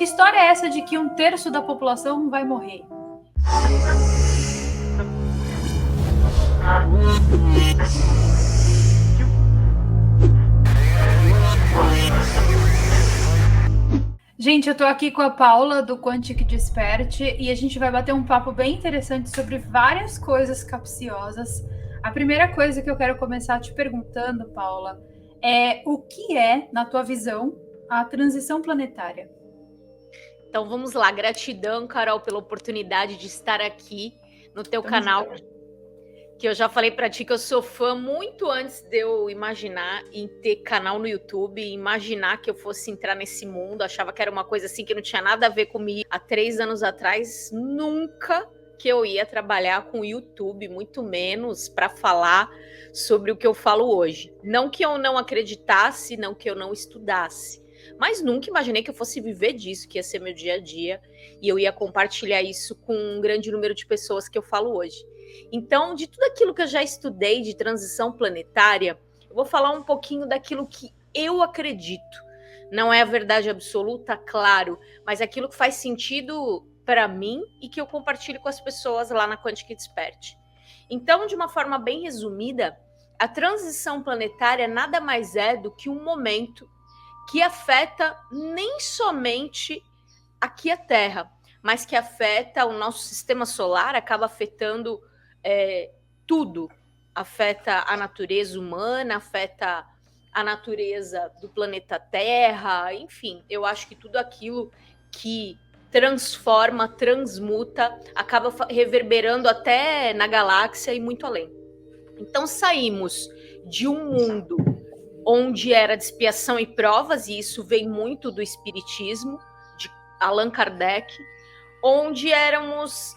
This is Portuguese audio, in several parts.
Que história é essa de que 1/3 da população vai morrer? Gente, eu tô aqui com a Paula do Quantic Desperte e a gente vai bater um papo bem interessante sobre várias coisas capciosas. A primeira coisa que eu quero começar te perguntando, Paula, é o que é, na tua visão, a transição planetária? Então vamos lá, gratidão, Carol, pela oportunidade de estar aqui no teu canal, que eu já falei para ti que eu sou fã muito antes de eu imaginar em ter canal no YouTube, imaginar que eu fosse entrar nesse mundo, achava que era uma coisa assim que não tinha nada a ver comigo. Há 3 anos atrás, nunca que eu ia trabalhar com o YouTube, muito menos para falar sobre o que eu falo hoje. Não que eu não acreditasse, não que eu não estudasse, mas nunca imaginei que eu fosse viver disso, que ia ser meu dia a dia, e eu ia compartilhar isso com um grande número de pessoas que eu falo hoje. Então, de tudo aquilo que eu já estudei de transição planetária, eu vou falar um pouquinho daquilo que eu acredito. Não é a verdade absoluta, claro, mas aquilo que faz sentido para mim e que eu compartilho com as pessoas lá na Quantic Desperte. Então, de uma forma bem resumida, a transição planetária nada mais é do que um momento que afeta nem somente aqui a Terra, mas que afeta o nosso sistema solar, acaba afetando tudo. Afeta a natureza humana, afeta a natureza do planeta Terra, enfim, eu acho que tudo aquilo que transforma, transmuta, acaba reverberando até na galáxia e muito além. Então saímos de um mundo onde era de expiação e provas, e isso vem muito do espiritismo, de Allan Kardec, onde éramos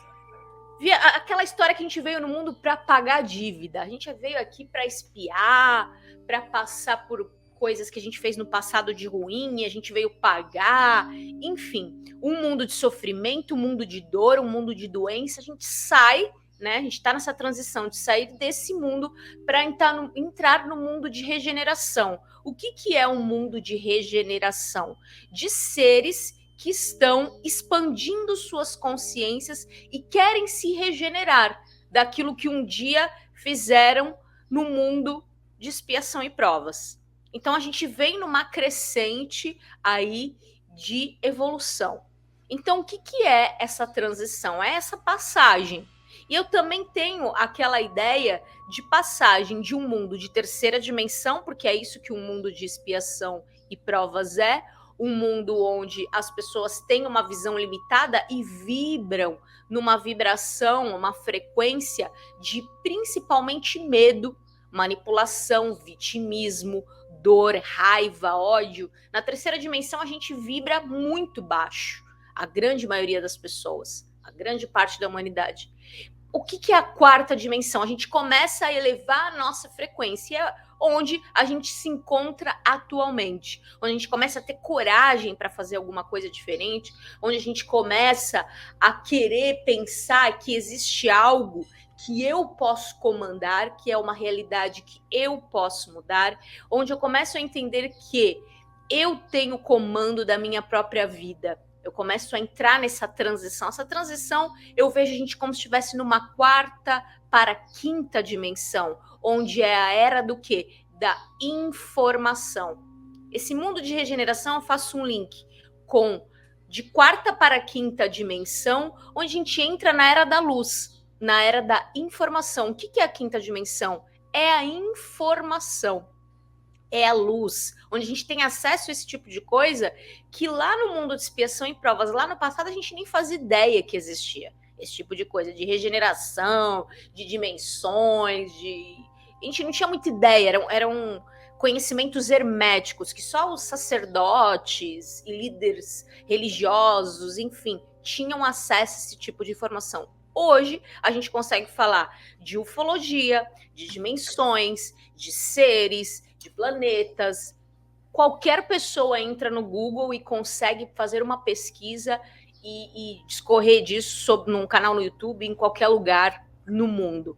aquela história que a gente veio no mundo para pagar dívida. A gente veio aqui para espiar, para passar por coisas que a gente fez no passado de ruim, e a gente veio pagar, enfim, um mundo de sofrimento, um mundo de dor, um mundo de doença. A gente sai, né? A gente está nessa transição de sair desse mundo para entrar no mundo de regeneração. O que é um mundo de regeneração? De seres que estão expandindo suas consciências e querem se regenerar daquilo que um dia fizeram no mundo de expiação e provas. Então a gente vem numa crescente aí de evolução. Então o que é essa transição? É essa passagem. E eu também tenho aquela ideia de passagem de um mundo de terceira dimensão, porque é isso que um mundo de expiação e provas é, um mundo onde as pessoas têm uma visão limitada e vibram numa vibração, uma frequência de principalmente medo, manipulação, vitimismo, dor, raiva, ódio. Na terceira dimensão a gente vibra muito baixo, a grande maioria das pessoas, a grande parte da humanidade. O que é a quarta dimensão? A gente começa a elevar a nossa frequência, onde a gente se encontra atualmente, onde a gente começa a ter coragem para fazer alguma coisa diferente, onde a gente começa a querer pensar que existe algo que eu posso comandar, que é uma realidade que eu posso mudar, onde eu começo a entender que eu tenho comando da minha própria vida. Eu começo a entrar nessa transição. Essa transição eu vejo a gente como se estivesse numa quarta para quinta dimensão, onde é a era do quê? Da informação. Esse mundo de regeneração, eu faço um link com de quarta para quinta dimensão, onde a gente entra na era da luz, na era da informação. O que é a quinta dimensão? É a informação. É a luz, onde a gente tem acesso a esse tipo de coisa que lá no mundo de expiação e provas, lá no passado, a gente nem fazia ideia que existia. Esse tipo de coisa, de regeneração, de dimensões, a gente não tinha muita ideia, eram conhecimentos herméticos que só os sacerdotes e líderes religiosos, enfim, tinham acesso a esse tipo de informação. Hoje, a gente consegue falar de ufologia, de dimensões, de seres, de planetas. Qualquer pessoa entra no Google e consegue fazer uma pesquisa e discorrer disso num canal no YouTube, em qualquer lugar no mundo.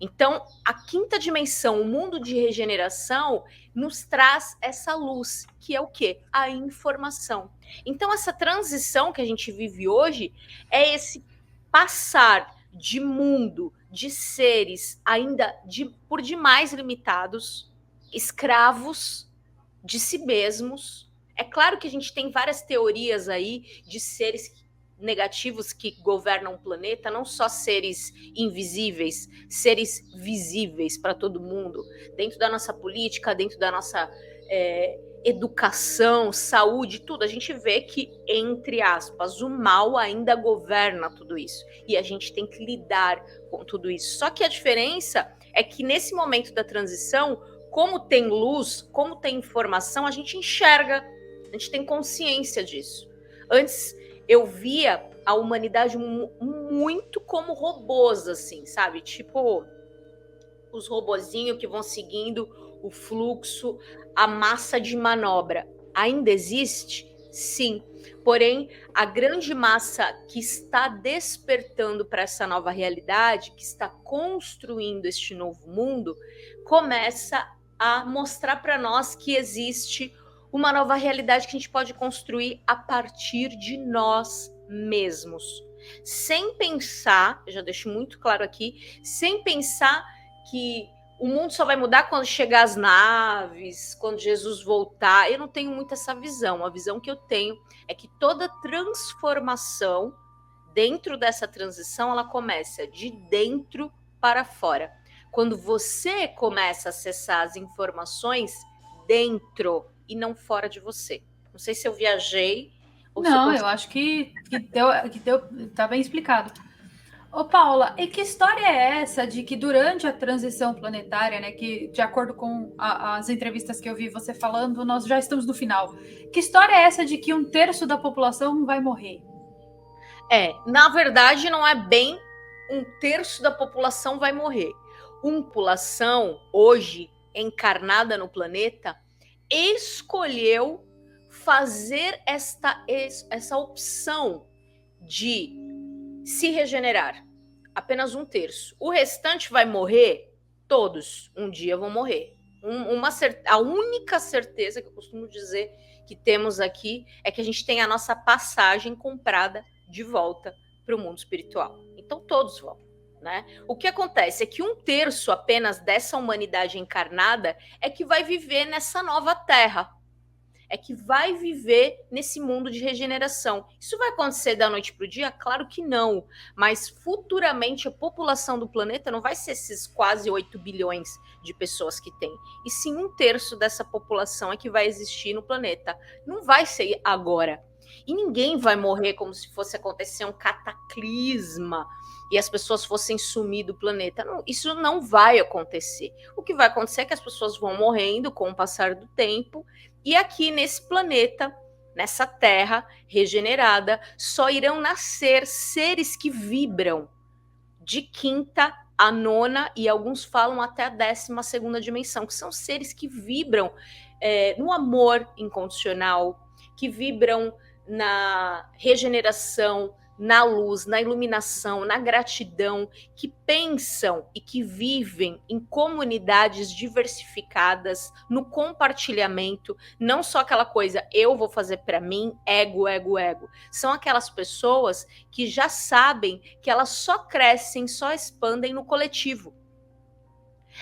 Então, a quinta dimensão, o mundo de regeneração, nos traz essa luz, que é o quê? A informação. Então, essa transição que a gente vive hoje é esse passar de mundo, de seres ainda por demais limitados, escravos de si mesmos. É claro que a gente tem várias teorias aí de seres negativos que governam o planeta, não só seres invisíveis, seres visíveis para todo mundo, dentro da nossa política, dentro da nossa educação, saúde, tudo. A gente vê que, entre aspas, o mal ainda governa tudo isso. E a gente tem que lidar com tudo isso. Só que a diferença é que nesse momento da transição, como tem luz, como tem informação, a gente enxerga, a gente tem consciência disso. Antes, eu via a humanidade muito como robôs, assim, sabe? Tipo, os robozinhos que vão seguindo o fluxo, a massa de manobra. Ainda existe? Sim. Porém, a grande massa que está despertando para essa nova realidade, que está construindo este novo mundo, começa a mostrar para nós que existe uma nova realidade que a gente pode construir a partir de nós mesmos. Sem pensar, eu já deixo muito claro aqui, sem pensar que o mundo só vai mudar quando chegar as naves, quando Jesus voltar. Eu não tenho muito essa visão. A visão que eu tenho é que toda transformação dentro dessa transição, ela começa de dentro para fora. Quando você começa a acessar as informações dentro e não fora de você. Não sei se eu viajei. Ou Não, se eu acho que deu, tá bem explicado. Ô, Paula, e que história é essa de que durante a transição planetária, né, que de acordo com as entrevistas que eu vi você falando, nós já estamos no final. Que história é essa de que 1/3 da população vai morrer? Na verdade, não é bem 1/3 da população vai morrer. Uma população, hoje, encarnada no planeta, escolheu fazer essa opção de se regenerar. Apenas 1/3. O restante vai morrer? Todos. Um dia vão morrer. A única certeza que eu costumo dizer que temos aqui é que a gente tem a nossa passagem comprada de volta para o mundo espiritual. Então todos vão. Né? O que acontece é que 1/3 apenas dessa humanidade encarnada é que vai viver nessa nova terra, é que vai viver nesse mundo de regeneração. Isso vai acontecer da noite para o dia? Claro que não, mas futuramente a população do planeta não vai ser esses quase 8 bilhões de pessoas que tem, e sim 1/3 dessa população é que vai existir no planeta. Não vai ser agora. E ninguém vai morrer como se fosse acontecer um cataclisma e as pessoas fossem sumir do planeta. Não, isso não vai acontecer. O que vai acontecer é que as pessoas vão morrendo com o passar do tempo, e aqui nesse planeta, nessa terra regenerada, só irão nascer seres que vibram de quinta a nona, e alguns falam até a 12ª dimensão, que são seres que vibram no amor incondicional, que vibram na regeneração, na luz, na iluminação, na gratidão, que pensam e que vivem em comunidades diversificadas, no compartilhamento, não só aquela coisa, eu vou fazer para mim, ego, ego, ego. São aquelas pessoas que já sabem que elas só crescem, só expandem no coletivo.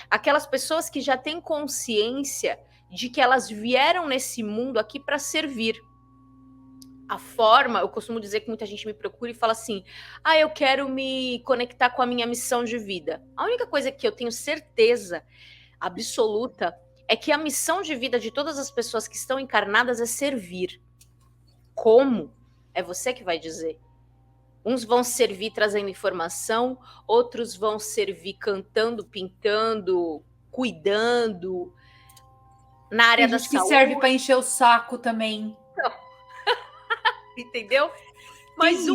Aquelas pessoas que já têm consciência de que elas vieram nesse mundo aqui para servir. A forma, eu costumo dizer que muita gente me procura e fala assim, eu quero me conectar com a minha missão de vida. A única coisa que eu tenho certeza absoluta é que a missão de vida de todas as pessoas que estão encarnadas é servir. Como? É você que vai dizer. Uns vão servir trazendo informação, outros vão servir cantando, pintando, cuidando, na área da saúde. Tem gente que serve para encher o saco também. Entendeu? Mas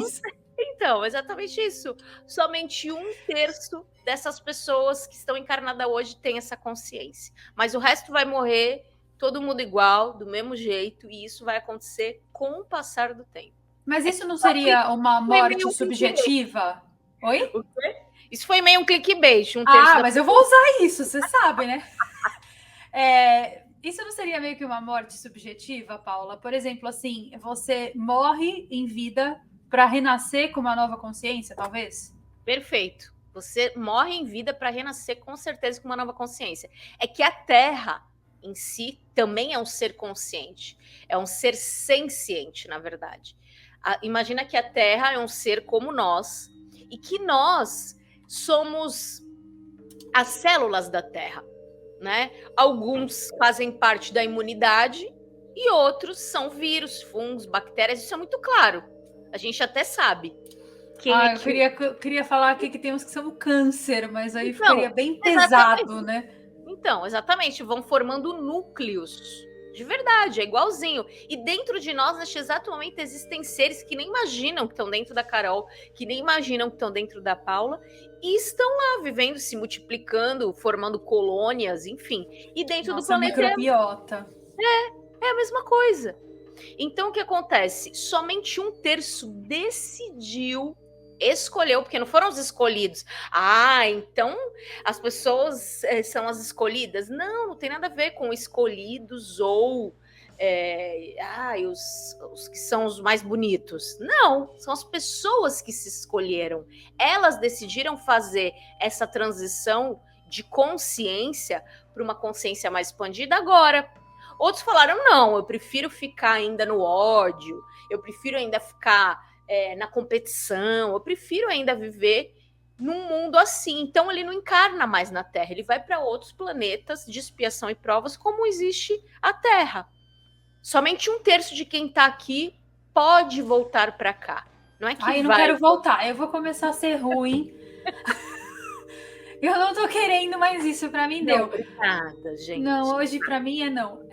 então, exatamente isso. Somente 1/3 dessas pessoas que estão encarnadas hoje tem essa consciência. Mas o resto vai morrer, todo mundo igual, do mesmo jeito, e isso vai acontecer com o passar do tempo. Mas isso não seria uma morte subjetiva? Oi? O quê? Isso foi meio um clickbait, Mas eu vou usar isso, você sabe, né? Isso não seria meio que uma morte subjetiva, Paula? Por exemplo, assim, você morre em vida para renascer com uma nova consciência, talvez? Perfeito. Você morre em vida para renascer com certeza com uma nova consciência. É que a Terra em si também é um ser consciente, é um ser senciente, na verdade. Imagina que a Terra é um ser como nós e que nós somos as células da Terra, né? Alguns fazem parte da imunidade e outros são vírus, fungos, bactérias, isso é muito claro. A gente até sabe. Eu queria falar aqui que tem uns que são câncer, mas aí ficaria bem pesado, né? Então, exatamente, vão formando núcleos. De verdade, é igualzinho. E dentro de nós, neste exato momento, existem seres que nem imaginam que estão dentro da Carol, que nem imaginam que estão dentro da Paula, e estão lá vivendo, se multiplicando, formando colônias, enfim. E dentro do planeta microbiota. É a mesma coisa. Então, o que acontece? Somente 1/3 decidiu, escolheu, porque não foram os escolhidos. Então as pessoas são as escolhidas. Não tem nada a ver com escolhidos ou os que são os mais bonitos. Não, são as pessoas que se escolheram. Elas decidiram fazer essa transição de consciência para uma consciência mais expandida agora. Outros falaram, não, eu prefiro ficar ainda no ódio, eu prefiro ainda ficar na competição, eu prefiro ainda viver num mundo assim. Então ele não encarna mais na Terra, ele vai para outros planetas de expiação e provas, como existe a Terra. Somente 1/3 de quem está aqui pode voltar para cá. Não é que eu não quero voltar, eu vou começar a ser ruim. Eu não tô querendo mais isso, pra mim deu. Obrigada, gente. Não, hoje pra mim é não.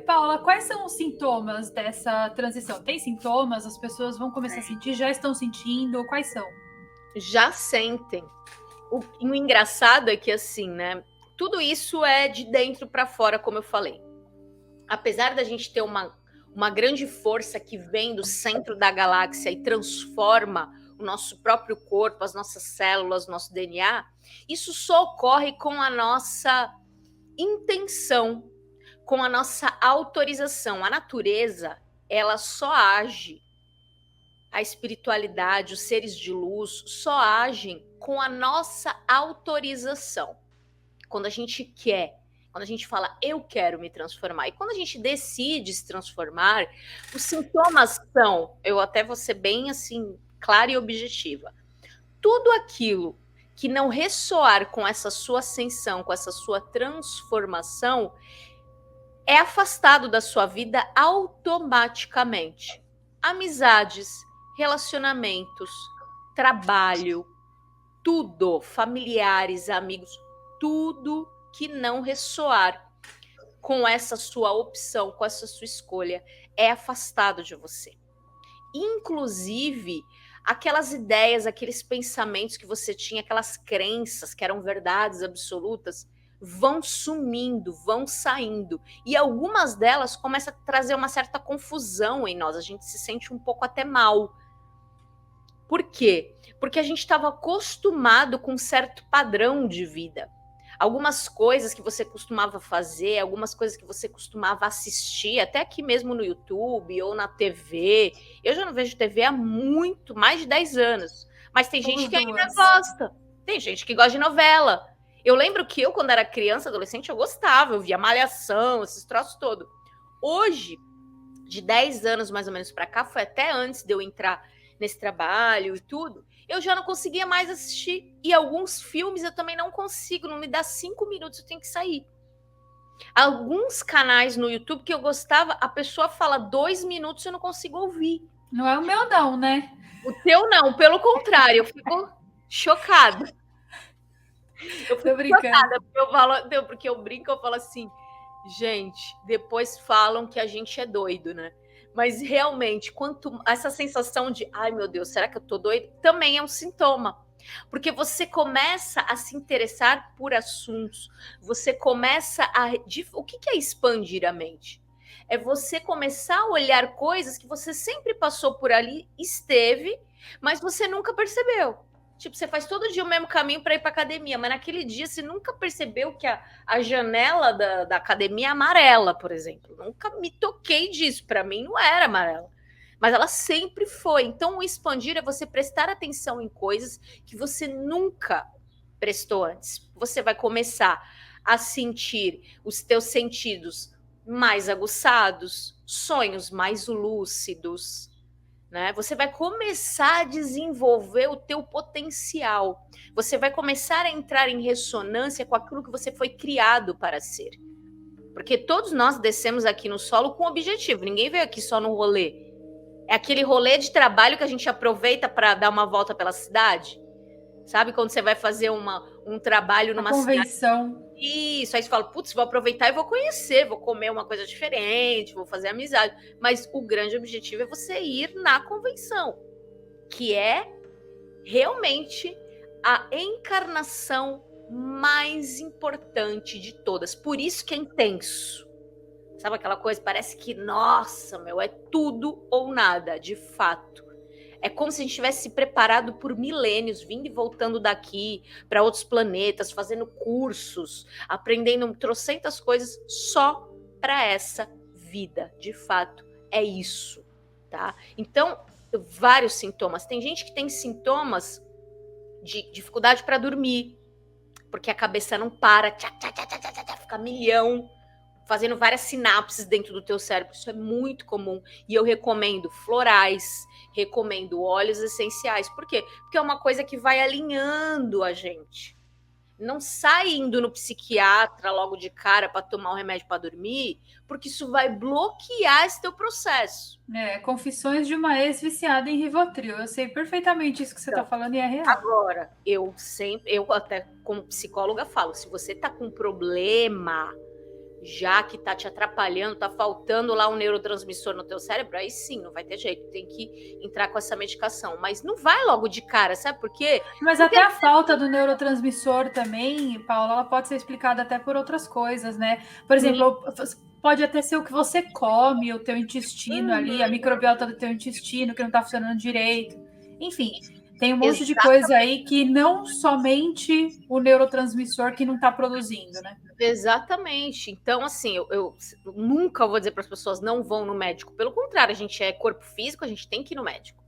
Paula, quais são os sintomas dessa transição? Tem sintomas? As pessoas vão começar a sentir? Já estão sentindo? Quais são? Já sentem. O engraçado é que assim, né? Tudo isso é de dentro para fora, como eu falei. Apesar da gente ter uma grande força que vem do centro da galáxia e transforma o nosso próprio corpo, as nossas células, nosso DNA, isso só ocorre com a nossa intenção, com a nossa autorização. A natureza, ela só age, a espiritualidade, os seres de luz, só agem com a nossa autorização. Quando a gente quer, quando a gente fala, eu quero me transformar. E quando a gente decide se transformar, os sintomas são, eu até vou ser bem assim, clara e objetiva. Tudo aquilo que não ressoar com essa sua ascensão, com essa sua transformação, é afastado da sua vida automaticamente. Amizades, relacionamentos, trabalho, tudo, familiares, amigos, tudo que não ressoar com essa sua opção, com essa sua escolha, é afastado de você. Inclusive, aquelas ideias, aqueles pensamentos que você tinha, aquelas crenças que eram verdades absolutas, vão sumindo, vão saindo. E algumas delas começam a trazer uma certa confusão em nós, a gente se sente um pouco até mal. Por quê? Porque a gente estava acostumado com um certo padrão de vida. Algumas coisas que você costumava fazer, algumas coisas que você costumava assistir, até aqui mesmo no YouTube ou na TV. Eu já não vejo TV há mais de 10 anos. Mas tem gente que ainda gosta. Tem gente que gosta de novela. Eu lembro que eu, quando era criança, adolescente, eu gostava. Eu via Malhação, esses troços todos. Hoje, de 10 anos mais ou menos para cá, foi até antes de eu entrar nesse trabalho e tudo, eu já não conseguia mais assistir. E alguns filmes eu também não consigo, não me dá 5 minutos, eu tenho que sair. Alguns canais no YouTube que eu gostava, a pessoa fala 2 minutos e eu não consigo ouvir. Não é o meu não, né? O teu não, pelo contrário, eu fico chocada. Eu fico chocada, porque eu brinco, eu falo assim, gente, depois falam que a gente é doido, né? Mas realmente, essa sensação de, ai meu Deus, será que eu tô doido? Também é um sintoma. Porque você começa a se interessar por assuntos, você começa a... O que é expandir a mente? É você começar a olhar coisas que você sempre passou por ali, esteve, mas você nunca percebeu. Tipo, você faz todo dia o mesmo caminho para ir para academia, mas naquele dia você nunca percebeu que a janela da academia é amarela, por exemplo. Nunca me toquei disso. Para mim não era amarela. Mas ela sempre foi. Então, o expandir é você prestar atenção em coisas que você nunca prestou antes. Você vai começar a sentir os teus sentidos mais aguçados, sonhos mais lúcidos, né? Você vai começar a desenvolver o teu potencial. Você vai começar a entrar em ressonância com aquilo que você foi criado para ser. Porque todos nós descemos aqui no solo com objetivo. Ninguém veio aqui só no rolê. É aquele rolê de trabalho que a gente aproveita para dar uma volta pela cidade. Sabe quando você vai fazer um trabalho numa convenção. Cidade? Isso, aí você fala, putz, vou aproveitar e vou conhecer, vou comer uma coisa diferente, vou fazer amizade. Mas o grande objetivo é você ir na convenção, que é realmente a encarnação mais importante de todas. Por isso que é intenso. Sabe aquela coisa, parece que, nossa, meu, é tudo ou nada, de fato. É como se a gente tivesse se preparado por milênios, vindo e voltando daqui para outros planetas, fazendo cursos, aprendendo trocentas coisas só para essa vida. De fato, é isso, tá? Então, vários sintomas. Tem gente que tem sintomas de dificuldade para dormir, porque a cabeça não para, fica milhão, fazendo várias sinapses dentro do teu cérebro. Isso é muito comum. E eu recomendo florais, recomendo óleos essenciais. Por quê? Porque é uma coisa que vai alinhando a gente. Não sai indo no psiquiatra logo de cara para tomar um remédio para dormir, porque isso vai bloquear esse teu processo. Confissões de uma ex-viciada em Rivotril. Eu sei perfeitamente isso que você está falando e é real. Agora, eu até como psicóloga falo, se você tá com problema, já que tá te atrapalhando, tá faltando lá um neurotransmissor no teu cérebro, aí sim, não vai ter jeito, tem que entrar com essa medicação, mas não vai logo de cara, sabe por quê? Mas até a falta do neurotransmissor também, Paula, ela pode ser explicada até por outras coisas, né? Por exemplo, pode até ser o que você come, o teu intestino ali, a microbiota do teu intestino que não tá funcionando direito. Enfim, tem um monte de coisa aí que não somente o neurotransmissor que não tá produzindo, né? Exatamente. Então, assim, eu nunca vou dizer para as pessoas não vão no médico. Pelo contrário, a gente é corpo físico, a gente tem que ir no médico.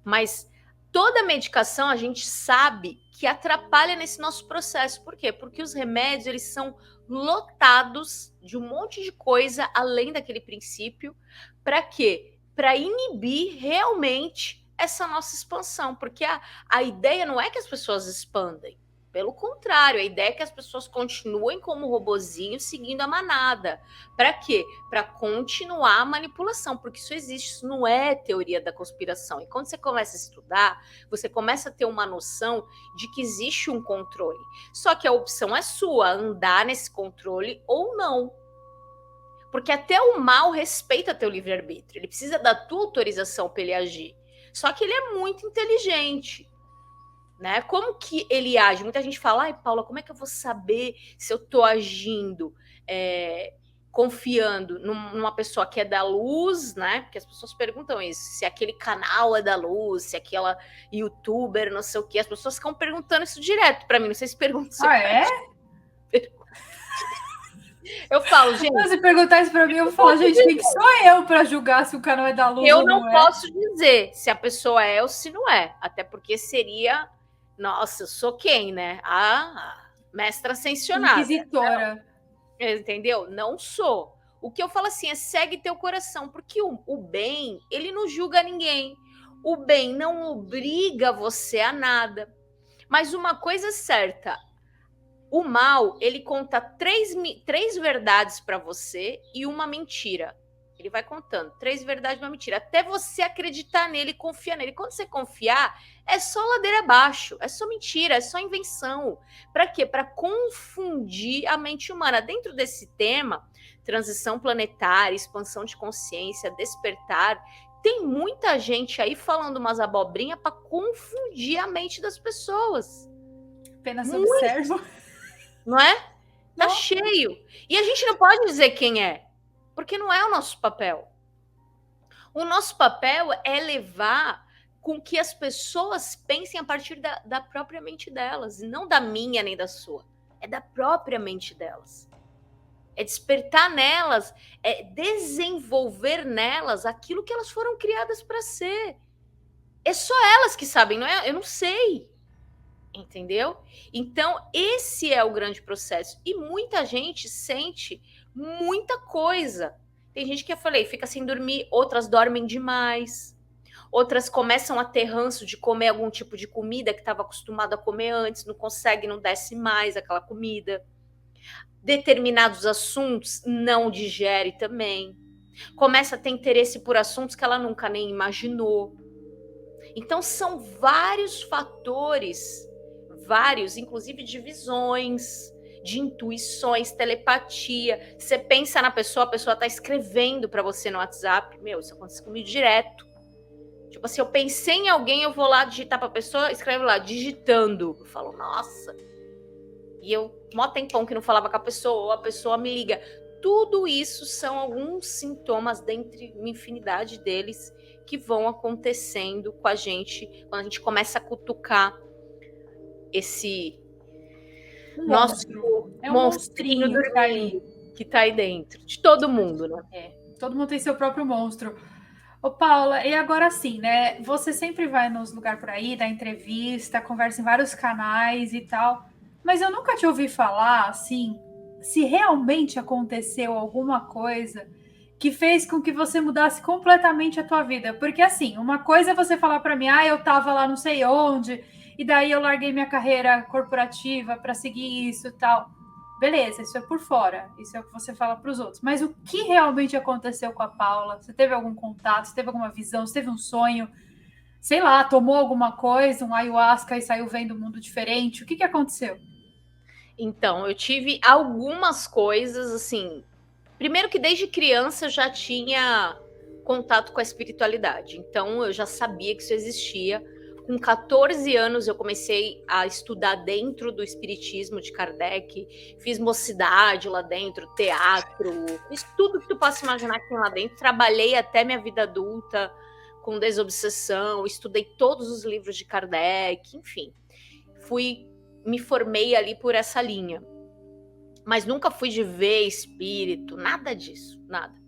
Mas toda medicação a gente sabe que atrapalha nesse nosso processo. Por quê? Porque os remédios, eles são lotados de um monte de coisa além daquele princípio. Para quê? Para inibir realmente essa nossa expansão. Porque a ideia não é que as pessoas expandem. Pelo contrário, a ideia é que as pessoas continuem como robozinho seguindo a manada. Para quê? Para continuar a manipulação, porque isso existe, isso não é teoria da conspiração. E quando você começa a estudar, você começa a ter uma noção de que existe um controle. Só que a opção é sua, andar nesse controle ou não. Porque até o mal respeita teu livre-arbítrio. Ele precisa da tua autorização para ele agir. Só que ele é muito inteligente. Né? Como que ele age? Muita gente fala, ai, Paula, como é que eu vou saber se eu estou agindo, confiando numa pessoa que é da luz, né? Porque as pessoas perguntam isso, se aquele canal é da luz, se aquela youtuber, não sei o quê. As pessoas ficam perguntando isso direto para mim, não sei se perguntam. Eu falo, gente... Se perguntar isso para mim, eu vou falar, gente, quem que sou eu para julgar se o canal é da luz ou não é? Eu não posso dizer se a pessoa é ou se não é, até porque seria... Nossa, eu sou quem, né? A mestra ascensionada. Inquisitora. Não, entendeu? Não sou. O que eu falo assim é segue teu coração, porque o bem, ele não julga ninguém. O bem não obriga você a nada. Mas uma coisa é certa, o mal, ele conta três verdades para você e uma mentira. Ele vai contando 3 verdades e uma mentira, até você acreditar nele e confiar nele. Quando você confiar, é só ladeira abaixo, é só mentira, é só invenção. Para quê? Para confundir a mente humana. Dentro desse tema, transição planetária, expansão de consciência, despertar, tem muita gente aí falando umas abobrinhas para confundir a mente das pessoas. Apenas observo. Não é? Tá cheio. E a gente não pode dizer quem é. Porque não é o nosso papel. O nosso papel é levar com que as pessoas pensem a partir da própria mente delas, e não da minha nem da sua. É da própria mente delas. É despertar nelas, é desenvolver nelas aquilo que elas foram criadas para ser. É só elas que sabem, não é? Eu não sei. Entendeu? Então, esse é o grande processo. E muita gente sente muita coisa. Tem gente que eu falei, fica sem dormir, outras dormem demais. Outras começam a ter ranço de comer algum tipo de comida que estava acostumado a comer antes, não consegue, não desce mais aquela comida. Determinados assuntos não digere também. Começa a ter interesse por assuntos que ela nunca nem imaginou. Então são vários fatores, inclusive de visões, de intuições, telepatia. Você pensa na pessoa, a pessoa está escrevendo para você no WhatsApp. Meu, isso acontece comigo direto. Tipo assim, eu pensei em alguém, eu vou lá digitar para a pessoa, escreve lá, digitando. Eu falo, nossa. E eu, mó tempão que não falava com a pessoa me liga. Tudo isso são alguns sintomas, dentre uma infinidade deles, que vão acontecendo com a gente, quando a gente começa a cutucar esse nosso monstrinho que tá aí dentro, de todo mundo, né? Todo mundo tem seu próprio monstro. Ô, Paula, e agora sim, né? Você sempre vai nos lugares por aí, dá entrevista, conversa em vários canais e tal, mas eu nunca te ouvi falar, assim, se realmente aconteceu alguma coisa que fez com que você mudasse completamente a tua vida. Porque, assim, uma coisa é você falar para mim, eu tava lá não sei onde, e daí eu larguei minha carreira corporativa para seguir isso e tal. Beleza, isso é por fora, isso é o que você fala para os outros. Mas o que realmente aconteceu com a Paula? Você teve algum contato? Você teve alguma visão? Você teve um sonho? Sei lá, tomou alguma coisa, um ayahuasca e saiu vendo um mundo diferente? O que aconteceu? Então, eu tive algumas coisas, assim. Primeiro que desde criança eu já tinha contato com a espiritualidade. Então, eu já sabia que isso existia. Com 14 anos eu comecei a estudar dentro do espiritismo de Kardec, fiz mocidade lá dentro, teatro, fiz tudo que tu possa imaginar que tem lá dentro, trabalhei até minha vida adulta com desobsessão, estudei todos os livros de Kardec, enfim, me formei ali por essa linha, mas nunca fui de ver espírito, nada disso, nada.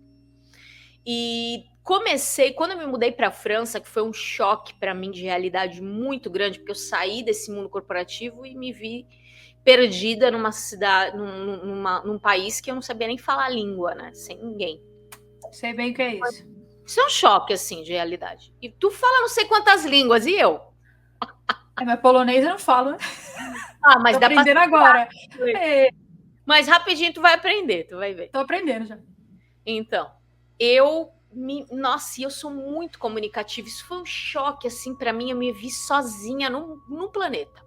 E comecei, quando eu me mudei para a França, que foi um choque para mim de realidade muito grande, porque eu saí desse mundo corporativo e me vi perdida numa cidade, num país que eu não sabia nem falar a língua, né? Sem ninguém. Sei bem o que é isso. Isso é um choque, assim, de realidade. E tu fala não sei quantas línguas, e eu? Mas polonês eu não falo, né? Mas tô dá aprendendo pra agora. Mas rapidinho tu vai aprender, tu vai ver. Tô aprendendo já. Então, nossa, eu sou muito comunicativa. Isso foi um choque, assim, para mim. Eu me vi sozinha num planeta.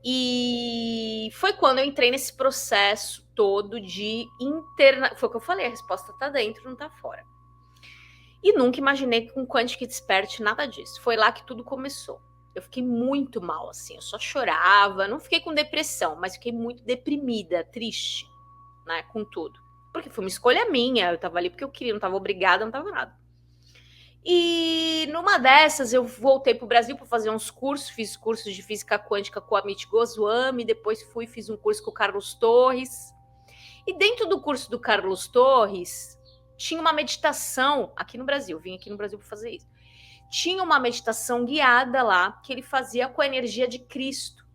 E foi quando eu entrei nesse processo todo de Foi o que eu falei, a resposta tá dentro, não tá fora. E nunca imaginei que com Quantic Desperte nada disso. Foi lá que tudo começou. Eu fiquei muito mal, assim. Eu só chorava. Não fiquei com depressão, mas fiquei muito deprimida, triste, né, com tudo. Porque foi uma escolha minha, eu tava ali porque eu queria, não tava obrigada, não tava nada. E numa dessas eu voltei pro Brasil para fazer uns cursos, fiz cursos de física quântica com a Amit Goswami, depois fiz um curso com o Carlos Torres. E dentro do curso do Carlos Torres, tinha uma meditação aqui no Brasil, vim aqui no Brasil para fazer isso. Tinha uma meditação guiada lá, que ele fazia com a energia de Cristo.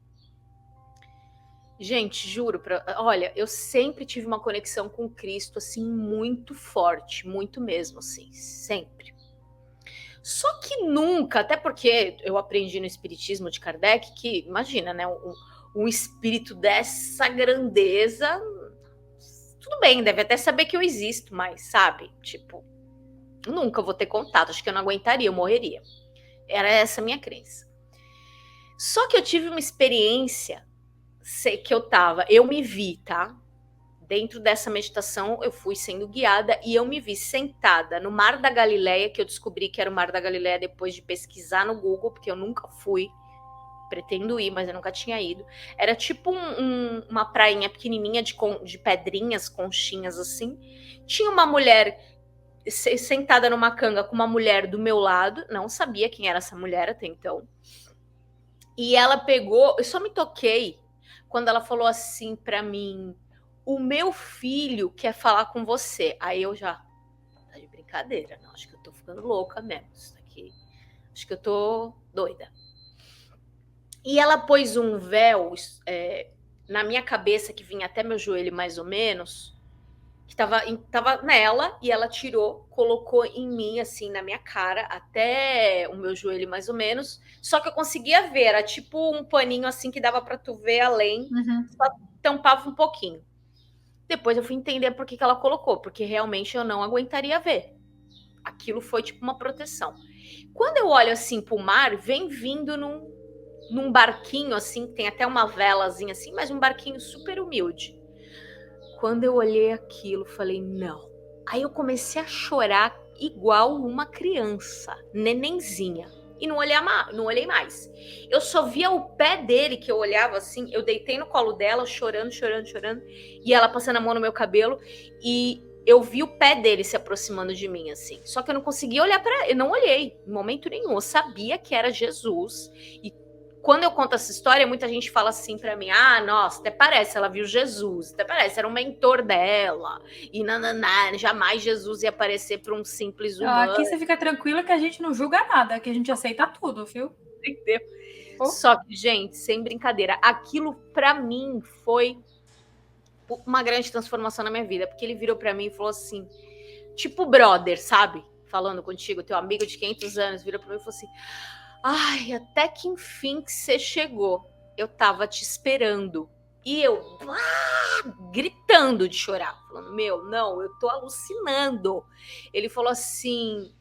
Gente, juro, olha, eu sempre tive uma conexão com Cristo, assim, muito forte, muito mesmo, assim, sempre. Só que nunca, até porque eu aprendi no espiritismo de Kardec que, imagina, né, um espírito dessa grandeza, tudo bem, deve até saber que eu existo, mas, sabe, tipo, nunca vou ter contato, acho que eu não aguentaria, eu morreria. Era essa a minha crença. Só que eu tive uma experiência que eu me vi, tá? Dentro dessa meditação, eu fui sendo guiada e eu me vi sentada no Mar da Galileia, que eu descobri que era o Mar da Galileia depois de pesquisar no Google, porque eu nunca fui, pretendo ir, mas eu nunca tinha ido. Era tipo uma prainha pequenininha de pedrinhas, conchinhas assim. Tinha uma mulher sentada numa canga com uma mulher do meu lado, não sabia quem era essa mulher até então. E ela pegou, eu só me toquei quando ela falou assim pra mim: o meu filho quer falar com você. Aí eu já, tá de brincadeira, não, acho que eu tô ficando louca mesmo, isso aqui, acho que eu tô doida. E ela pôs um véu na minha cabeça que vinha até meu joelho mais ou menos, que tava nela, e ela tirou, colocou em mim, assim, na minha cara, até o meu joelho mais ou menos, só que eu conseguia ver, era tipo um paninho assim que dava pra tu ver além, só tampava um pouquinho. Depois eu fui entender por que ela colocou, porque realmente eu não aguentaria ver. Aquilo foi tipo uma proteção. Quando eu olho assim pro mar, vem vindo num barquinho assim, que tem até uma velazinha assim, mas um barquinho super humilde. Quando eu olhei aquilo, falei, não. Aí eu comecei a chorar igual uma criança, nenenzinha. E não olhei mais. Eu só via o pé dele, que eu olhava assim, eu deitei no colo dela, chorando, e ela passando a mão no meu cabelo, e eu vi o pé dele se aproximando de mim, assim. Só que eu não conseguia olhar para ele, eu não olhei, em momento nenhum. Eu sabia que era Jesus, e quando eu conto essa história, muita gente fala assim pra mim, nossa, até parece, ela viu Jesus, até parece, era um mentor dela, e jamais Jesus ia aparecer pra um simples humano. Aqui você fica tranquila que a gente não julga nada, que a gente aceita tudo, viu? Entendeu? Só que, gente, sem brincadeira, aquilo pra mim foi uma grande transformação na minha vida, porque ele virou pra mim e falou assim, tipo brother, sabe? Falando contigo, teu amigo de 500 anos, virou pra mim e falou assim, ai, até que enfim que você chegou. Eu tava te esperando. E eu gritando de chorar. Falando, não, eu tô alucinando. Ele falou assim,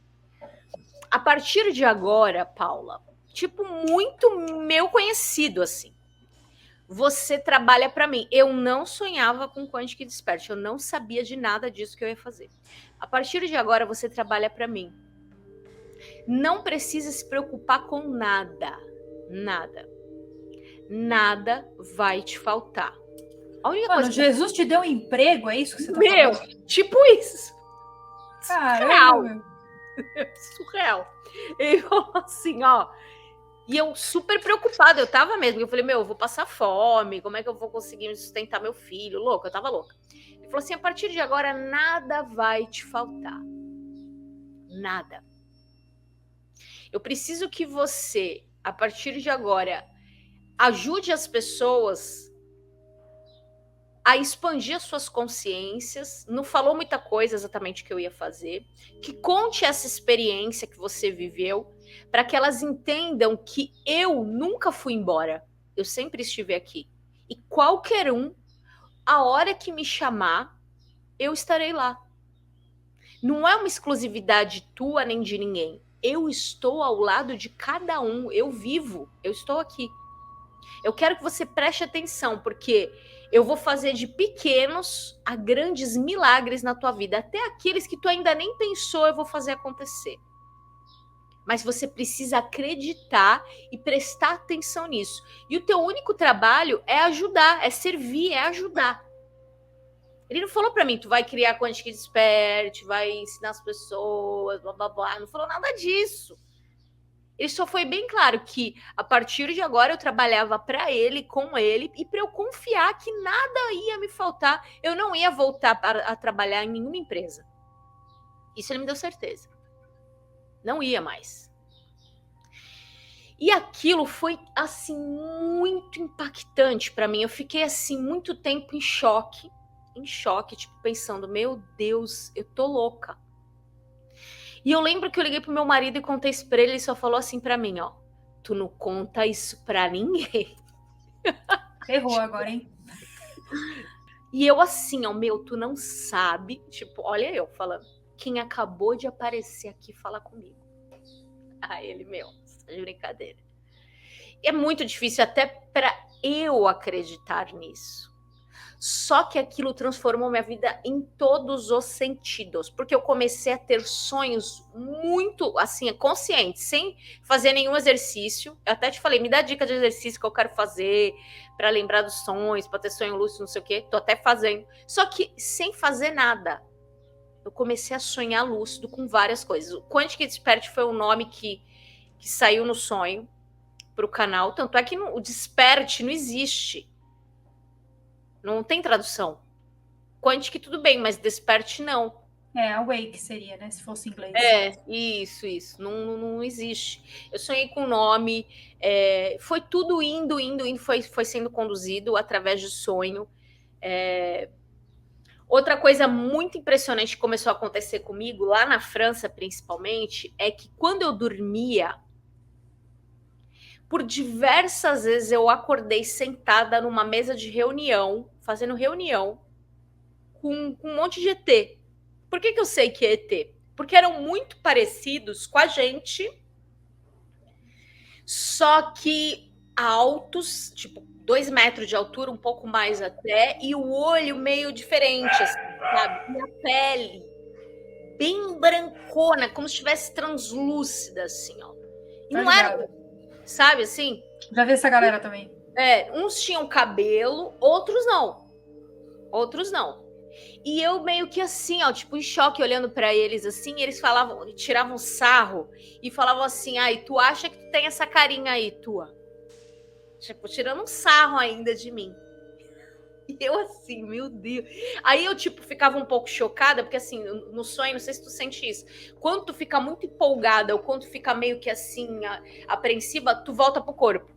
a partir de agora, Paula, tipo, muito meu conhecido, assim. Você trabalha para mim. Eu não sonhava com Quantic Despert. Eu não sabia de nada disso que eu ia fazer. A partir de agora, você trabalha para mim. Não precisa se preocupar com nada. Nada. Nada vai te faltar. A única coisa Jesus te deu um emprego, é isso que você tá falando? Tipo isso. Caramba, Surreal. Ele falou assim, ó. E eu super preocupada, eu tava mesmo. Eu falei, eu vou passar fome, como é que eu vou conseguir sustentar meu filho? Louca, eu tava louca. Ele falou assim, a partir de agora, nada vai te faltar. Nada. Eu preciso que você, a partir de agora, ajude as pessoas a expandir as suas consciências. Não falou muita coisa exatamente o que eu ia fazer. Que conte essa experiência que você viveu, para que elas entendam que eu nunca fui embora. Eu sempre estive aqui. E qualquer um, a hora que me chamar, eu estarei lá. Não é uma exclusividade tua nem de ninguém. Eu estou ao lado de cada um. Eu vivo. Eu estou aqui. Eu quero que você preste atenção, porque eu vou fazer de pequenos a grandes milagres na tua vida. Até aqueles que tu ainda nem pensou, eu vou fazer acontecer. Mas você precisa acreditar e prestar atenção nisso. E o teu único trabalho é ajudar, é servir, é ajudar. Ele não falou pra mim, tu vai criar Quantic Despert, vai ensinar as pessoas, blá, blá, blá. Não falou nada disso. Ele só foi bem claro que a partir de agora eu trabalhava para ele, com ele, e para eu confiar que nada ia me faltar, eu não ia voltar a trabalhar em nenhuma empresa. Isso ele me deu certeza. Não ia mais. E aquilo foi, assim, muito impactante para mim. Eu fiquei, assim, muito tempo em choque, tipo, pensando, meu Deus, eu tô louca. E eu lembro que eu liguei pro meu marido e contei isso pra ele, ele só falou assim pra mim, ó, tu não conta isso pra ninguém. Ferrou agora, hein? E eu assim, ó, tu não sabe, tipo, olha eu falando, quem acabou de aparecer aqui falar comigo. Aí ele, tá de brincadeira. E é muito difícil até pra eu acreditar nisso. Só que aquilo transformou minha vida em todos os sentidos, porque eu comecei a ter sonhos muito, assim, conscientes, sem fazer nenhum exercício. Eu até te falei, me dá dica de exercício que eu quero fazer para lembrar dos sonhos, para ter sonho lúcido, não sei o quê. Tô até fazendo. Só que sem fazer nada. eu comecei a sonhar lúcido com várias coisas. O Quantic Despert foi um nome que saiu no sonho para o canal, tanto é que o Despert não existe. Não tem tradução. Quantic tudo bem, mas Despert não. Awake seria, né? Se fosse em inglês. Isso. Não existe. Eu sonhei com o nome. Foi tudo indo, foi sendo conduzido através de sonho. Outra coisa muito impressionante que começou a acontecer comigo, lá na França principalmente, é que quando eu dormia, por diversas vezes eu acordei sentada numa mesa de reunião, fazendo reunião, com um monte de ET. Por que eu sei que é ET? Porque eram muito parecidos com a gente, só que altos, tipo 2 metros de altura, um pouco mais até, e o olho meio diferente, assim, sabe? E a pele bem brancona, como se estivesse translúcida, assim, ó. E não era, sabe, assim? Já vi essa galera também. Uns tinham cabelo, outros não. E eu meio que assim, ó, tipo, em choque, olhando pra eles assim, eles falavam, tiravam sarro e falavam assim, ai, tu acha que tu tem essa carinha aí, tua? Tipo, tirando um sarro ainda de mim. E eu assim, meu Deus. Aí eu, tipo, ficava um pouco chocada, porque assim, no sonho, não sei se tu sente isso, quando tu fica muito empolgada ou quando tu fica meio que assim, apreensiva, tu volta pro corpo.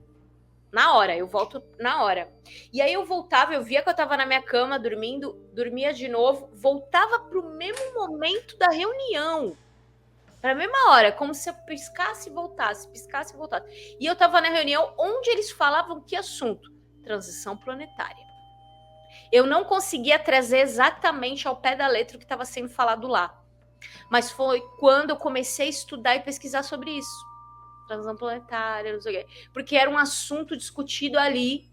Na hora, eu volto na hora. E aí eu voltava, eu via que eu tava na minha cama dormindo, dormia de novo, voltava pro mesmo momento da reunião. Pra mesma hora, como se eu piscasse e voltasse, piscasse e voltasse. E eu tava na reunião onde eles falavam que assunto? Transição planetária. Eu não conseguia trazer exatamente ao pé da letra o que estava sendo falado lá. Mas foi quando eu comecei a estudar e pesquisar sobre isso. Transição planetária, não sei o quê. Porque era um assunto discutido ali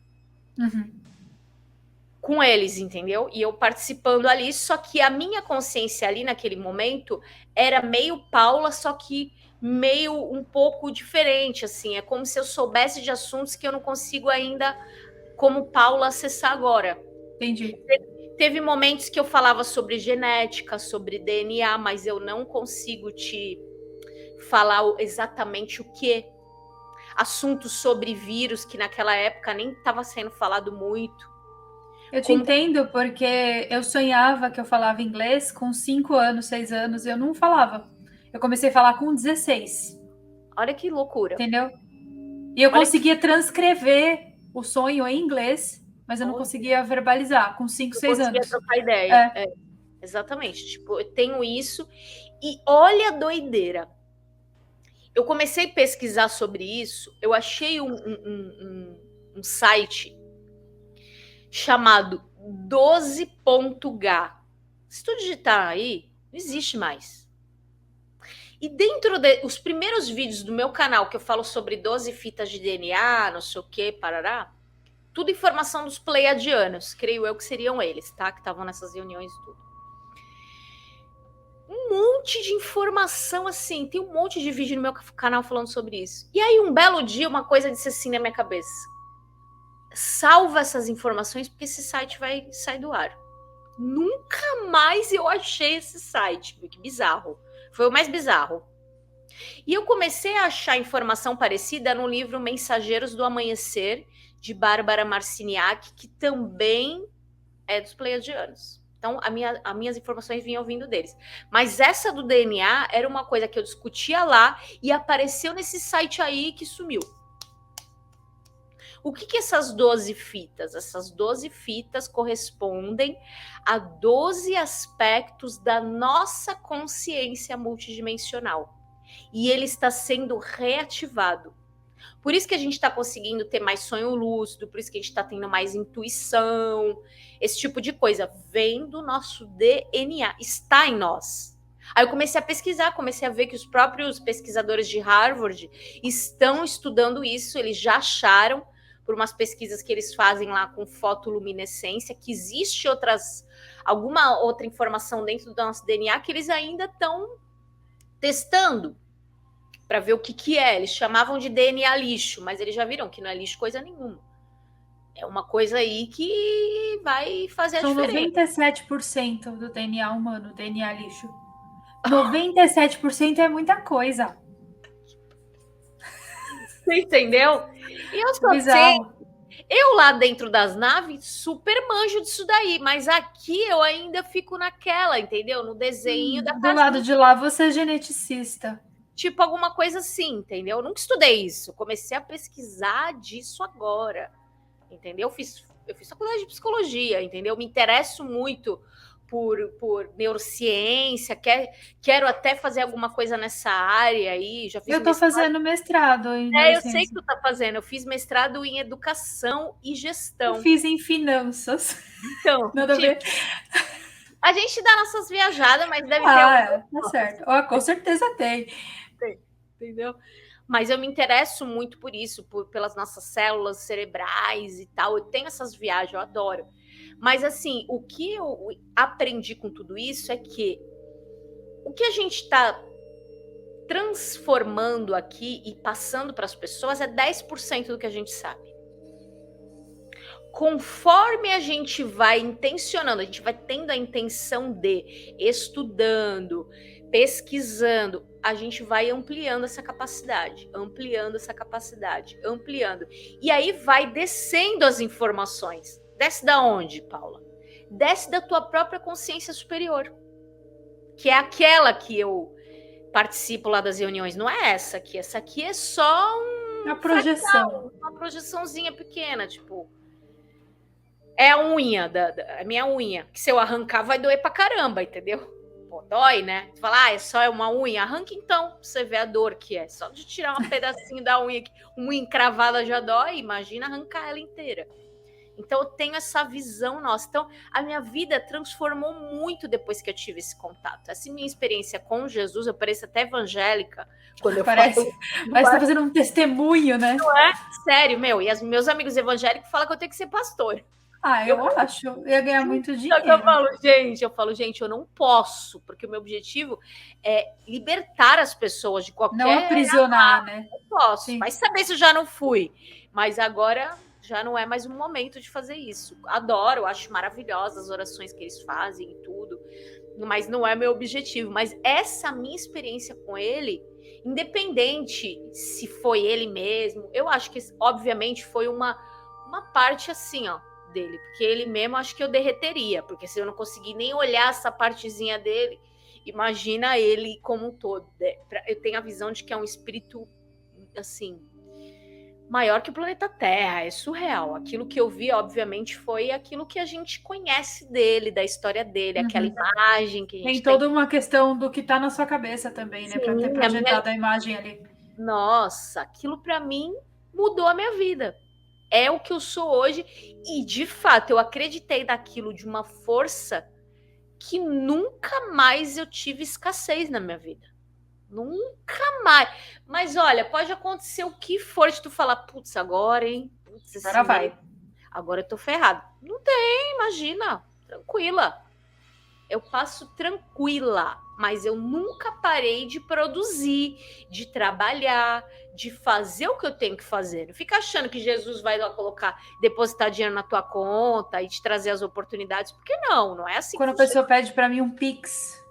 com eles, entendeu? E eu participando ali, só que a minha consciência ali naquele momento era meio Paula, só que meio um pouco diferente, assim. É como se eu soubesse de assuntos que eu não consigo ainda, como Paula, acessar agora. Entendi. Teve momentos que eu falava sobre genética, sobre DNA, mas eu não consigo te falar exatamente o que. Assuntos sobre vírus, que naquela época nem estava sendo falado muito. Eu te entendo, porque eu sonhava que eu falava inglês com 5 anos, 6 anos, e eu não falava. Eu comecei a falar com 16. Olha que loucura. Entendeu? E eu conseguia transcrever o sonho em inglês, mas eu não conseguia verbalizar com 5, 6 anos. Eu conseguia trocar ideia. Exatamente. Tipo, eu tenho isso. E olha a doideira. Eu comecei a pesquisar sobre isso. Eu achei um site chamado 12.ga. Se tu digitar aí, não existe mais. E dentro dos primeiros vídeos do meu canal, que eu falo sobre 12 fitas de DNA, não sei o que, parará, tudo informação dos pleiadianos, creio eu que seriam eles, tá? Que estavam nessas reuniões e tudo. Um monte de informação, assim, tem um monte de vídeo no meu canal falando sobre isso. E aí, um belo dia, uma coisa disse assim na minha cabeça: salva essas informações, porque esse site vai sair do ar. Nunca mais eu achei esse site. Que bizarro. Foi o mais bizarro. E eu comecei a achar informação parecida no livro Mensageiros do Amanhecer, de Bárbara Marciniak, que também é dos pleiadianos. Então, as minhas informações vinham vindo deles. Mas essa do DNA era uma coisa que eu discutia lá e apareceu nesse site aí que sumiu. O que essas 12 fitas? Essas 12 fitas correspondem a 12 aspectos da nossa consciência multidimensional. E ele está sendo reativado. Por isso que a gente está conseguindo ter mais sonho lúcido, por isso que a gente está tendo mais intuição, esse tipo de coisa. Vem do nosso DNA, está em nós. Aí eu comecei a pesquisar, comecei a ver que os próprios pesquisadores de Harvard estão estudando isso, eles já acharam, por umas pesquisas que eles fazem lá com fotoluminescência, que existe alguma outra informação dentro do nosso DNA que eles ainda estão testando para ver o que é. Eles chamavam de DNA lixo, mas eles já viram que não é lixo coisa nenhuma. É uma coisa aí que vai fazer a São diferença. 97% do DNA humano, DNA lixo. 97% é muita coisa. Você entendeu? E eu só sei, Bizarro. eu lá dentro das naves super manjo disso daí, mas aqui eu ainda fico naquela, entendeu? No desenho da Do lado casinha, de lá, você é geneticista. tipo alguma coisa assim, entendeu? Eu nunca estudei isso, comecei a pesquisar disso agora, entendeu? Eu fiz faculdade de psicologia, entendeu? Me interesso muito por neurociência, quero até fazer alguma coisa nessa área aí, já fiz Eu tô mestrado. fazendo mestrado em Eu sei que neurociência. tu tá fazendo, eu fiz mestrado em educação e Eu gestão. fiz em finanças. Então, Nada a ver. tipo, a gente dá nossas viajadas, mas deve ter Ah, alguma é, tá certo. Ó, com certeza tem. entendeu? Mas eu me interesso muito por isso, pelas nossas células cerebrais e tal. Eu tenho essas viagens, eu adoro. Mas assim, o que eu aprendi com tudo isso é que o que a gente está transformando aqui e passando para as pessoas é 10% do que a gente sabe. Conforme a gente vai intencionando, a gente vai tendo a intenção de estudando, pesquisando, a gente vai ampliando essa capacidade, ampliando. E aí vai descendo as informações. Desce da onde, Paula? Desce da tua própria consciência superior, que é aquela que eu participo lá das reuniões. Não é essa aqui é só A projeção. uma projeçãozinha pequena, tipo, é a unha, a minha unha, que se eu arrancar vai doer pra caramba, entendeu? Pô, dói, né? Tu fala, é só uma unha. Arranca então, pra você ver a dor que é. Só de tirar um pedacinho da unha, uma encravada já dói, imagina arrancar ela inteira. Então eu tenho essa visão nossa. Então a minha vida transformou muito depois que eu tive esse contato. Essa minha experiência com Jesus, eu pareço até evangélica quando eu Parece que tá fazendo um testemunho, né? não é sério, meu. E meus amigos evangélicos falam que eu tenho que ser pastor. Ah, Eu eu acho. Eu ia ganhar muito Só que eu dinheiro. falo, gente, eu não posso, porque o meu objetivo é libertar as pessoas de Não qualquer. aprisionar, né? Eu posso. Sim. Vai saber se eu já não fui. Mas agora já não é mais um momento de fazer isso. Adoro, acho maravilhosas as orações que eles fazem e tudo. Mas não é meu objetivo. Mas essa minha experiência com ele, independente se foi ele mesmo, eu acho que, obviamente, foi uma parte assim, ó, dele, porque ele mesmo acho que eu derreteria, porque se eu não conseguir nem olhar essa partezinha dele, imagina ele como um todo. Eu tenho a visão de que é um espírito assim maior que o planeta Terra, é surreal. Aquilo que eu vi, obviamente, foi aquilo que a gente conhece dele, da história dele, aquela imagem que a gente Tem toda uma questão do que tá na sua cabeça também, né? Para ter Sim, projetado a imagem ali. Nossa, aquilo para mim mudou a minha vida. É o que eu sou hoje e de fato eu acreditei naquilo de uma força que nunca mais eu tive escassez na minha vida. Nunca mais. Mas olha, pode acontecer o que for de tu falar, putz, agora, hein? Putz, Agora vai. agora eu tô ferrado. Não tem, imagina, tranquila. Eu passo tranquila, mas eu nunca parei de produzir, de trabalhar, de fazer o que eu tenho que fazer. Não fica achando que Jesus vai lá colocar, depositar dinheiro na tua conta e te trazer as oportunidades, porque não é assim Quando que a funciona. pessoa pede para mim um Pix.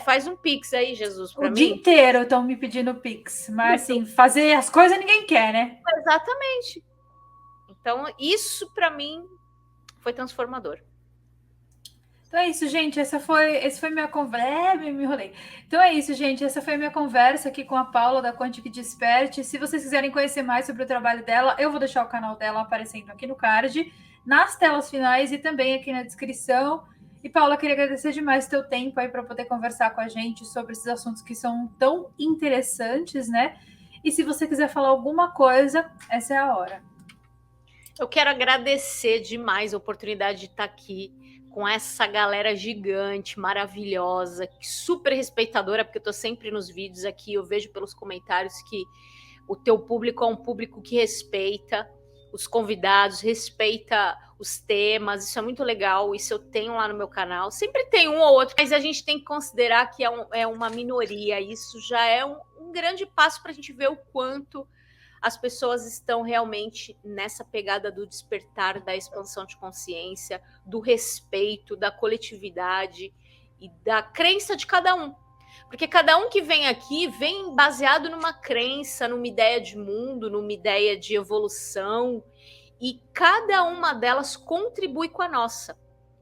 Faz um Pix aí, Jesus, O para dia mim. inteiro estão me pedindo Pix. Mas assim, fazer as coisas ninguém quer, né? Exatamente. Então, isso para mim foi transformador. Então é isso, gente. Esse foi minha conversa. Me enrolei. Então é isso, gente. Essa foi a minha conversa aqui com a Paula da Quantic Desperte. Se vocês quiserem conhecer mais sobre o trabalho dela, eu vou deixar o canal dela aparecendo aqui no card, nas telas finais e também aqui na descrição. E Paula, queria agradecer demais o teu tempo aí para poder conversar com a gente sobre esses assuntos que são tão interessantes, né? E se você quiser falar alguma coisa, essa é a hora. Eu quero agradecer demais a oportunidade de estar aqui com essa galera gigante, maravilhosa, super respeitadora, porque eu tô sempre nos vídeos aqui, eu vejo pelos comentários que o teu público é um público que respeita os convidados, respeita os temas, isso é muito legal, isso eu tenho lá no meu canal. Sempre tem um ou outro, mas a gente tem que considerar que é uma minoria, isso já é um grande passo para a gente ver o quanto as pessoas estão realmente nessa pegada do despertar, da expansão de consciência, do respeito, da coletividade e da crença de cada um. Porque cada um que vem aqui vem baseado numa crença, numa ideia de mundo, numa ideia de evolução, e cada uma delas contribui com a nossa.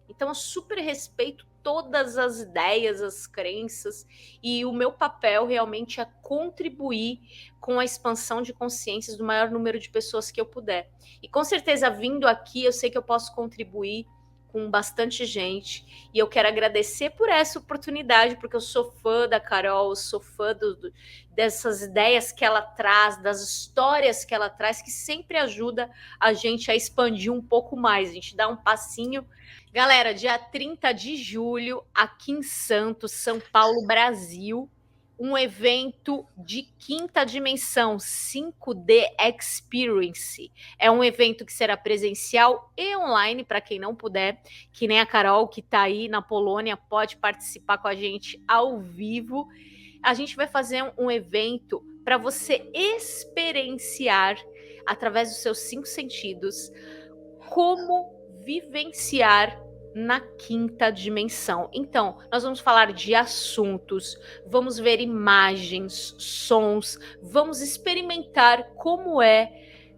Então, eu super respeito todas as ideias, as crenças, e o meu papel realmente é contribuir com a expansão de consciências do maior número de pessoas que eu puder. E com certeza, vindo aqui, eu sei que eu posso contribuir com bastante gente, e eu quero agradecer por essa oportunidade, porque eu sou fã da Carol, eu sou fã dessas ideias que ela traz, das histórias que ela traz, que sempre ajuda a gente a expandir um pouco mais, a gente dá um passinho. Galera, dia 30 de julho, aqui em Santos, São Paulo, Brasil, um evento de quinta dimensão, 5D Experience. É um evento que será presencial e online, para quem não puder, que nem a Carol, que está aí na Polônia, pode participar com a gente ao vivo. A gente vai fazer um evento para você experienciar, através dos seus 5 sentidos, como vivenciar na quinta dimensão. Então, nós vamos falar de assuntos, vamos ver imagens, sons, vamos experimentar como é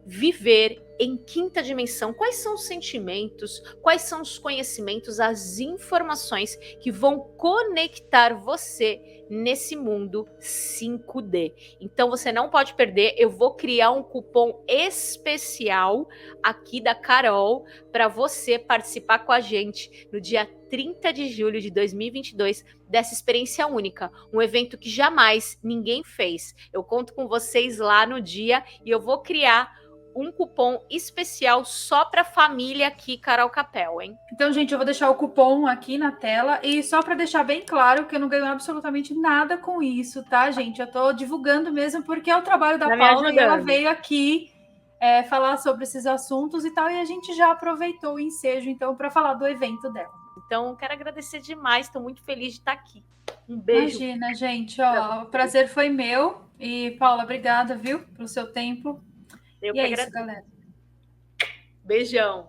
viver em quinta dimensão, quais são os sentimentos, quais são os conhecimentos, as informações que vão conectar você nesse mundo 5D. Então você não pode perder, eu vou criar um cupom especial aqui da Carol para você participar com a gente no dia 30 de julho de 2022 dessa experiência única, um evento que jamais ninguém fez. Eu conto com vocês lá no dia e eu vou criar um cupom especial só para a família aqui, Carol Capel, hein? Então, gente, eu vou deixar o cupom aqui na tela e só para deixar bem claro que eu não ganho absolutamente nada com isso, tá, gente? Eu tô divulgando mesmo porque é o trabalho da Paula e ela veio aqui falar sobre esses assuntos e tal, e a gente já aproveitou o ensejo, então, para falar do evento dela. Então, quero agradecer demais, estou muito feliz de estar aqui. Um beijo. Imagina, gente, ó, o prazer foi meu e, Paula, obrigada, viu, pelo seu tempo. Eu e é isso, galera. Beijão.